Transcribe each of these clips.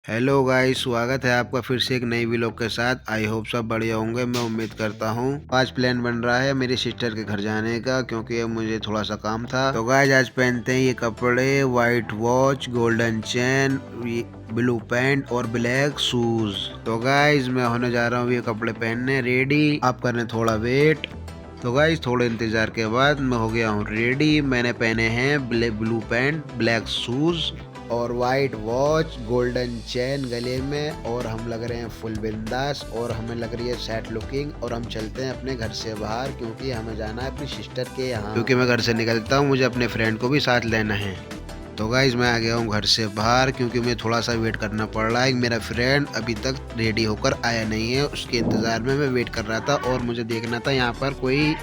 Hello guys, स्वागत है आपका फिर से एक नई व्लॉग के साथ। आई होप सब बढ़िया होंगे, मैं उम्मीद करता हूँ। आज प्लान बन रहा है मेरी सिस्टर के घर जाने का, क्योंकि अब मुझे थोड़ा सा काम था। तो गाइस आज पहनते हैं ये कपड़े, white watch, golden chain, blue pant और ब्लैक शूज। तो गाइस मैं होने जा रहा हूँ ये कपड़े पहनने रेडी। आप करने थोड़ा वेट। तो गाइस थोड़े इंतजार के बाद मैं हो गया हूँ रेडी। मैंने पहने हैं ब्लू पैंट, ब्लैक शूज और वाइट वॉच, गोल्डन चेन गले में, और हम लग रहे हैं फुल बिंदास और हमें लग रही है सेट लुकिंग। और हम चलते हैं अपने घर से बाहर, क्योंकि हमें जाना है अपनी सिस्टर के यहाँ। क्योंकि मैं घर से निकलता हूँ, मुझे अपने फ्रेंड को भी साथ लेना है। तो गाइज मैं आ गया हूँ घर से बाहर, क्योंकि मुझे थोड़ा सा वेट करना पड़ रहा है। मेरा फ्रेंड अभी तक रेडी होकर आया नहीं है, उसके इंतज़ार में मैं वेट कर रहा था। और मुझे देखना था यहाँ पर कोई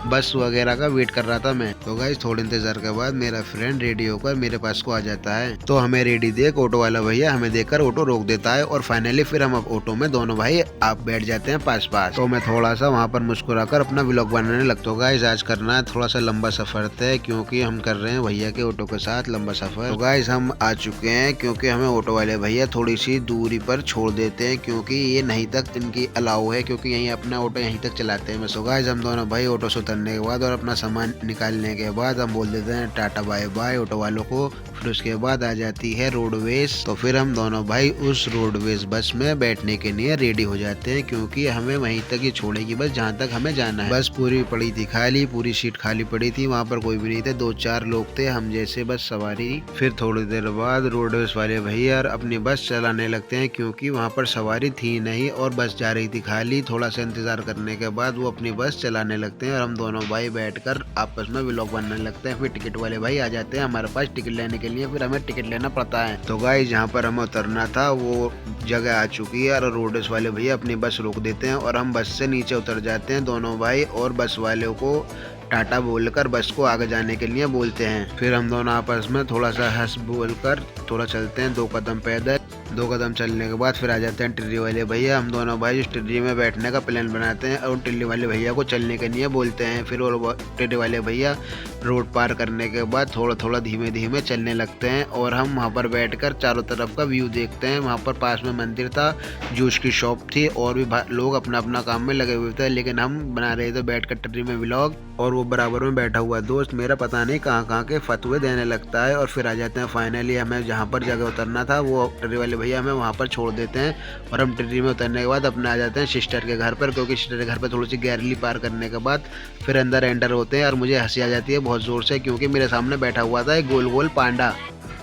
बस वगैरह का वेट कर रहा था मैं। तो गाइज थोड़े इंतज़ार के बाद मेरा फ्रेंड रेडी होकर मेरे पास को आ जाता है। तो हमें रेडी देख ऑटो वाला भैया हमें देखकर ऑटो रोक देता है, और फाइनली फिर हम अब ऑटो में दोनों भाई आप बैठ जाते हैं पास पास। तो मैं थोड़ा सा वहाँ पर मुस्कुराकर अपना व्लॉग बनाने लगता हूँ। गाइज आज करना है थोड़ा सा लंबा सफर तय, क्योंकि हम कर रहे हैं भैया के ऑटो के साथ लंबा सफर। तो गाइस हम आ चुके हैं, क्योंकि हमें ऑटो वाले भैया थोड़ी सी दूरी पर छोड़ देते हैं, क्योंकि ये नहीं तक इनकी अलाउ है, क्योंकि यहीं अपना ऑटो यहीं तक चलाते हैं। सो गाइस हम दोनों भाई ऑटो से उतरने के बाद और अपना सामान निकालने के बाद हम बोल देते हैं टाटा बाय बाय ऑटो वालों को। फिर उसके बाद आ जाती है रोडवेज। तो फिर हम दोनों भाई उस रोडवेज बस में बैठने के लिए रेडी हो जाते हैं, क्योंकि हमें वहीं तक ही छोड़ेगी बस जहाँ तक हमें जाना है। बस पूरी पड़ी थी खाली, पूरी सीट खाली पड़ी थी, वहाँ पर कोई भी नहीं थे, 2-4 लोग थे हम जैसे बस सवारी। फिर थोड़ी देर बाद रोडवेज वाले भैया अपनी बस चलाने लगते हैं, क्योंकि वहाँ पर सवारी थी नहीं और बस जा रही थी खाली। थोड़ा सा इंतजार करने के बाद वो अपनी बस चलाने लगते हैं और हम दोनों भाई बैठकर आपस में व्लॉग बनाने लगते हैं। फिर टिकट वाले भाई आ जाते हैं हमारे पास टिकट लेने के लिए, फिर हमें टिकट लेना पड़ता है। तो गाइस जहाँ पर हमें उतरना था वो जगह आ चुकी है, और रोडवेज वाले भैया अपनी बस रोक देते हैं और हम बस से नीचे उतर जाते हैं दोनों भाई, और बस वाले को टाटा बोलकर बस को आगे जाने के लिए बोलते हैं। फिर हम दोनों आपस में थोड़ा सा हंस बोलकर थोड़ा चलते हैं 2 कदम पैदल। 2 कदम चलने के बाद फिर आ जाते हैं टिर्री वाले भैया। हम दोनों भाई उस टिर्री में बैठने का प्लान बनाते हैं और टिर्री वाले भैया को चलने के लिए बोलते हैं। फिर वो टिर्री वाले भैया रोड पार करने के बाद थोड़ा थोड़ा धीमे धीमे चलने लगते हैं, और हम वहाँ पर बैठकर चारों तरफ का व्यू देखते हैं। वहाँ पर पास में मंदिर था, जूस की शॉप थी, और भी लोग अपना अपना काम में लगे हुए थे, लेकिन हम बना रहे थे बैठकर टिर्री में व्लॉग। और वो बराबर में बैठा हुआ दोस्त मेरा पता नहीं कहाँ कहाँ के फतवे देने लगता है। और फिर आ जाते हैं फाइनली हमें जहाँ पर जगह उतरना था, वो टिर्री वाले भैया हमें वहाँ पर छोड़ देते हैं, और हम टिर्री में उतरने के बाद अपने आ जाते हैं सिस्टर के घर पर, क्योंकि सिस्टर के घर पर थोड़ी सी गैरली पार करने के बाद फिर अंदर एंटर होते हैं। और मुझे हंसी आ जाती है बहुत ज़ोर से, क्योंकि मेरे सामने बैठा हुआ था एक गोल गोल पांडा।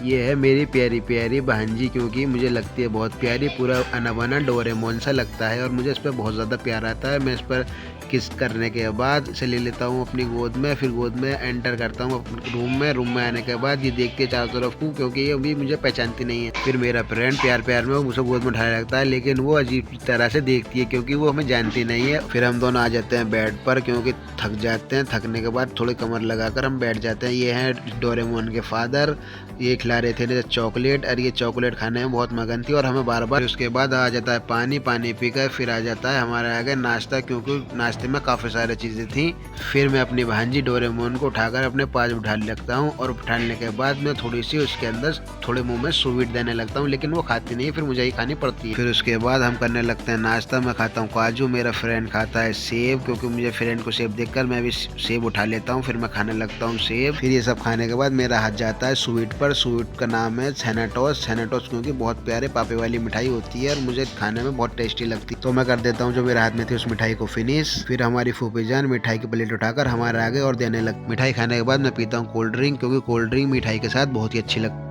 ये है मेरी प्यारी प्यारी बहन जी, क्योंकि मुझे लगती है बहुत प्यारी, पूरा अनबना डोरेमोन सा लगता है, और मुझे इस पर बहुत ज़्यादा प्यार आता है। मैं इस पर किस करने के बाद इसे ले लेता हूँ अपनी गोद में, फिर गोद में एंटर करता हूँ अपने रूम में। रूम में आने के बाद ये देखती है चारों तरफ को, क्योंकि ये अभी मुझे पहचानती नहीं है। फिर मेरा फ्रेंड प्यार प्यार में मुझे गोद में उठाने लगता है, लेकिन वो अजीब तरह से देखती है, क्योंकि वो हमें जानती नहीं है। फिर हम दोनों आ जाते हैं बेड पर, क्योंकि थक जाते हैं। थकने के बाद थोड़ी कमर लगाकर हम बैठ जाते हैं। ये हैं डोरेमोन के फादर, ये खिला रहे थे चॉकलेट, और ये चॉकलेट खाने में बहुत मगन थी और हमें बार बार। उसके बाद आ जाता है पानी, पानी पीकर फिर आ जाता है हमारे आगे नाश्ता, क्योंकि नाश्ते में काफ़ी सारी चीज़ें थी। फिर मैं अपनी भांजी डोरेमोन को उठाकर अपने पास उठा लगता हूँ, और उठाने के बाद मैं थोड़ी सी उसके अंदर थोड़े मुंह में स्वीट देने लगता हूँ, लेकिन वो खाती नहीं, फिर मुझे ही खानी पड़ती है। फिर उसके बाद हम करने लगते हैं नाश्ता। मैं खाता हूँ काजू, मेरा फ्रेंड खाता है सेब, क्योंकि मुझे फ्रेंड को सेब देखकर मैं भी सेब उठा लेता हूँ, फिर मैं खाने लगता हूँ सेब। फिर ये सब खाने के बाद मेरा हाथ जाता है स्वीट पर। स्वीट का नाम है सैनाटोस। सैनाटोस क्योंकि बहुत प्यारे पापे वाली मिठाई होती है और मुझे खाने में बहुत टेस्टी लगती है, तो मैं कर देता हूँ जो मेरे हाथ में थी उस मिठाई को फिनिश। फिर हमारी फूफी जान मिठाई की प्लेट उठाकर हमारे आगे और देने लग। मिठाई खाने के बाद मैं पीता हूँ कोल्ड ड्रिंक, क्योंकि कोल्ड ड्रिंक मिठाई के साथ बहुत ही अच्छी लगती है।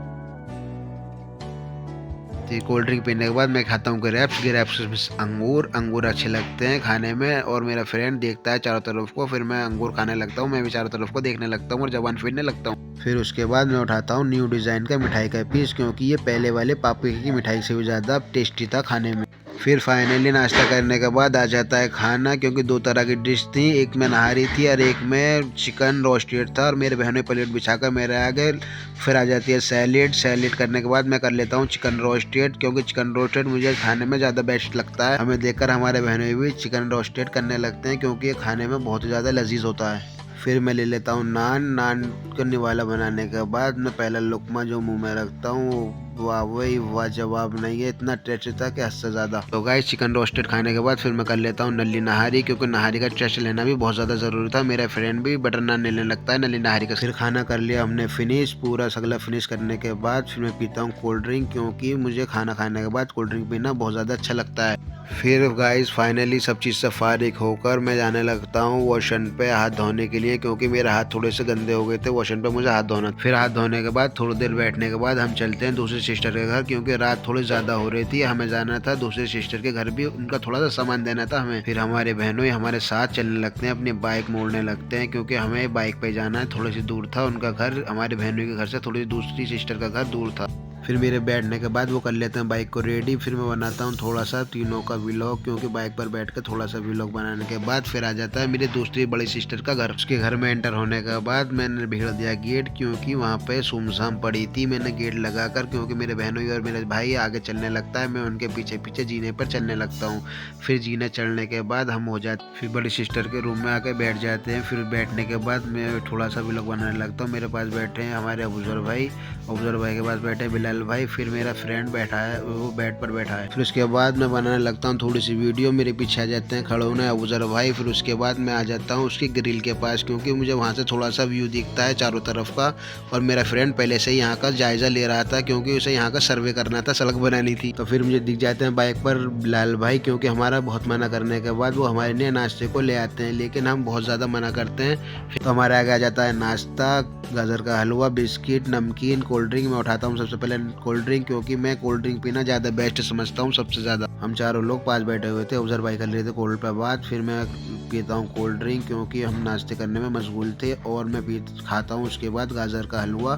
कोल्ड ड्रिंक पीने के बाद मैं खाता हूँ ग्रेप्स। ग्रेप्स में अंगूर। अंगूर अच्छे लगते हैं खाने में, और मेरा फ्रेंड देखता है चारों तरफ को, फिर मैं अंगूर खाने लगता हूँ। मैं भी चारों तरफ को देखने लगता हूँ और जबान फिरने लगता हूँ। फिर उसके बाद मैं उठाता हूँ न्यू डिज़ाइन का मिठाई का पीस, क्योंकि ये पहले वाले पापे की मिठाई से भी ज़्यादा टेस्टी था खाने में। फिर फाइनली नाश्ता करने के बाद आ जाता है खाना, क्योंकि 2 तरह की डिश थी, एक में नहारी थी और एक में चिकन रोस्टेड था, और मेरे बहन ने प्लेट बिछाकर मेरे आगे। फिर आ जाती है सैलेड। सैलेड करने के बाद मैं कर लेता हूँ चिकन रोस्टेड, क्योंकि चिकन रोस्टेड मुझे खाने में ज़्यादा बेस्ट लगता है। हमें देखकर हमारे बहनों भी चिकन रोस्टेड करने लगते हैं, क्योंकि ये खाने में बहुत ज़्यादा लजीज होता है। फिर मैं ले लेता हूँ नान का निवाला बनाने के बाद मैं पहला लुकमा जो मुंह में रखता हूँ, वाह वही वाह जवाब नहीं है, इतना टेस्टी था कि हद से ज़्यादा। तो गाइस चिकन रोस्टेड खाने के बाद फिर मैं कर लेता हूँ नली नहारी, क्योंकि नहारी का टेस्ट लेना भी बहुत ज़्यादा ज़रूरी था। मेरा फ्रेंड भी बटर नान लेने लगता है नली नहारी का। फिर खाना कर लिया हमने फिनिश, पूरा सगला फिनिश करने के बाद फिर मैं पीता हूँ कोल्ड ड्रिंक, क्योंकि मुझे खाना खाने के बाद कोल्ड ड्रिंक पीना बहुत ज़्यादा अच्छा लगता है। फिर गाइस फाइनली सब चीज़ से फारिग होकर मैं जाने लगता हूँ वॉशन पे हाथ धोने के लिए, क्योंकि मेरे हाथ थोड़े से गंदे हो गए थे, वॉशन पे मुझे हाथ धोना। फिर हाथ धोने के बाद थोड़ी देर बैठने के बाद हम चलते हैं दूसरी सिस्टर के घर, क्योंकि रात थोड़ी ज़्यादा हो रही थी, हमें जाना था दूसरी सिस्टर के घर भी, उनका थोड़ा सा सामान देना था हमें। फिर हमारे बहनों हमारे साथ चलने लगते हैं, अपनी बाइक मोड़ने लगते हैं, क्योंकि हमें बाइक पे जाना है। थोड़ी सी दूर था उनका घर, हमारे बहनों के घर से थोड़ी दूसरी सिस्टर का घर दूर था। फिर मेरे बैठने के बाद वो कर लेते हैं बाइक को रेडी। फिर मैं बनाता हूँ थोड़ा सा तीनों का व्लॉग, क्योंकि बाइक पर बैठ कर थोड़ा सा व्लॉग बनाने के बाद फिर आ जाता है मेरी दूसरी बड़ी सिस्टर का घर। उसके घर में एंटर होने के बाद मैंने भिड़ दिया गेट, क्योंकि वहाँ पे सुमसाम पड़ी थी। मैंने गेट लगाकर, क्योंकि मेरे बहनों और मेरे भाई आगे चलने लगता है, मैं उनके पीछे पीछे जीने पर चलने लगता हूँ। फिर जीने चढ़ने के बाद हम हो जाते, फिर बड़ी सिस्टर के रूम में आकर बैठ जाते हैं। फिर बैठने के बाद मैं थोड़ा सा व्लॉग बनाने लगता हूँ। मेरे पास बैठे हैं हमारे अबूजर भाई के पास बैठे बिलाल भाई, फिर मेरा फ्रेंड बैठा है, वो बेड पर बैठा है। फिर उसके बाद मैं बनाने लगता हूँ थोड़ी सी वीडियो, मेरे पीछे आ जाते हैं खड़े होने अबूजर भाई। फिर उसके बाद मैं आ जाता हूँ उसकी ग्रिल के पास, क्योंकि मुझे वहाँ से थोड़ा सा व्यू दिखता है चारों तरफ का, और मेरा फ्रेंड पहले से ही यहाँ का जायजा ले रहा था, क्योंकि उसे यहाँ का सर्वे करना था, सड़क बनानी थी। तो फिर मुझे दिख जाते हैं बाइक पर बिलाल भाई, क्योंकि हमारा बहुत मना करने के बाद वो हमारे लिए नाश्ते को ले आते हैं, लेकिन हम बहुत ज़्यादा मना करते हैं। तो हमारे आगे आ जाता है नाश्ता, गाजर का हलवा, बिस्किट, नमकीन, कोल्ड ड्रिंक। मैं उठाता हूँ सबसे पहले कोल्ड ड्रिंक, क्योंकि मैं कोल्ड ड्रिंक पीना ज़्यादा बेस्ट समझता हूँ सबसे ज़्यादा। हम चारों लोग पास बैठे हुए थे, अफजर भाई कर रहे थे कोल्ड पे बात। फिर मैं पीता हूँ कोल्ड ड्रिंक, क्योंकि हम नाश्ते करने में मशगूल थे, और मैं खाता हूँ उसके बाद गाजर का हलवा,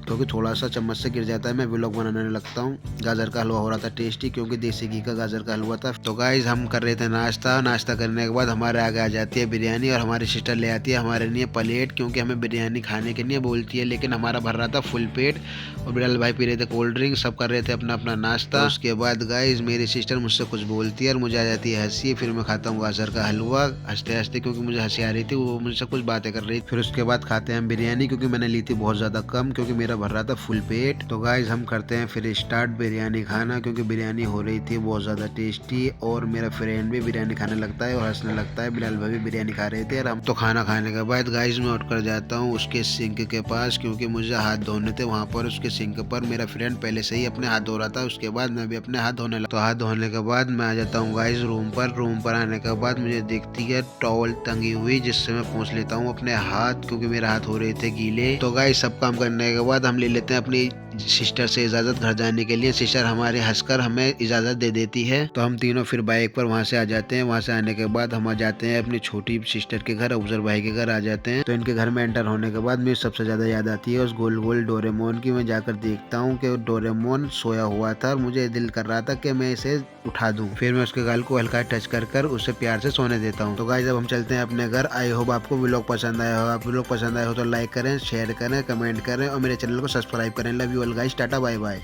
क्योंकि थोड़ा सा चम्मच से गिर जाता है। मैं व्लॉग बनाने लगता हूँ। गाजर का हलवा हो रहा था टेस्टी, क्योंकि देसी घी का गाजर का हलवा था। तो गाइस हम कर रहे थे नाश्ता करने के बाद हमारे आगे आ जाती है बिरयानी, और हमारी सिस्टर ले आती है हमारे लिए प्लेट, क्योंकि हमें बिरयानी खाने के लिए बोलती है, लेकिन हमारा भर रहा था फुल पेट, और बिलाल भाई पी रहे थे कोल्ड ड्रिंक, सब कर रहे थे अपना अपना नाश्ता। उसके बाद गाइस मेरी सिस्टर मुझसे कुछ बोलती है और मुझे आ जाती है हंसी। फिर मैं खाता हूँ गाजर का हलवा हंसते हंसते, क्योंकि मुझे हंसी आ रही थी, वो मुझसे कुछ बातें कर रही थी। फिर उसके बाद खाते हैं हम बिरयानी, क्योंकि मैंने ली थी बहुत ज़्यादा कम, क्योंकि मेरा भर रहा था फुल पेट। तो गाइस हम करते हैं फिर स्टार्ट बिरयानी खाना, क्योंकि बिरयानी हो रही थी बहुत ज़्यादा टेस्टी, और मेरा फ्रेंड भी बिरयानी खाने लगता है और हंसने लगता है। बिलाल भाई भी बिरयानी खा रहे थे, और हम तो खाना खाने के बाद गाइस मैं उठ कर जाता हूँ उसके सिंक के पास, क्योंकि मुझे हाथ धोने थे वहाँ पर। उसके सिंक पर मेरा फ्रेंड पहले से ही अपने हाथ धो रहा था, उसके बाद मैं भी अपने हाथ धोने लगा। तो हाथ धोने के बाद मैं आ जाता हूँ गाइस रूम पर आने के बाद मुझे दिखती है टॉवल टंगी हुई, जिससे मैं पोंछ लेता हूँ अपने हाथ, क्योंकि मेरे हाथ हो रहे थे गीले। तो गाइस सब काम करने के बाद हम ले लेते हैं अपनी सिस्टर से इजाज़त घर जाने के लिए। सिस्टर हमारे हंसकर हमें इजाज़त दे देती है, तो हम तीनों फिर बाइक पर वहाँ से आ जाते हैं। वहाँ से आने के बाद हम आ जाते हैं अपनी छोटी सिस्टर के घर, अफजर भाई के घर आ जाते हैं। तो इनके घर में एंटर होने के बाद मुझे सबसे ज़्यादा याद आती है उस गोल गोल डोरेमोन की। मैं जाकर देखता हूँ कि डोरेमोन सोया हुआ था, और मुझे दिल कर रहा था कि मैं इसे उठा दूं। फिर मैं उसके गाल को हल्का टच कर उसे प्यार से सोने देता हूँ। तो गाइस अब हम चलते हैं अपने घर। आई होप आपको व्लॉग पसंद आया हो। आप व्लॉग पसंद आया हो तो लाइक करें, शेयर करें, कमेंट करें, और मेरे चैनल को सब्सक्राइब करें। Love you all guys, tata bye bye.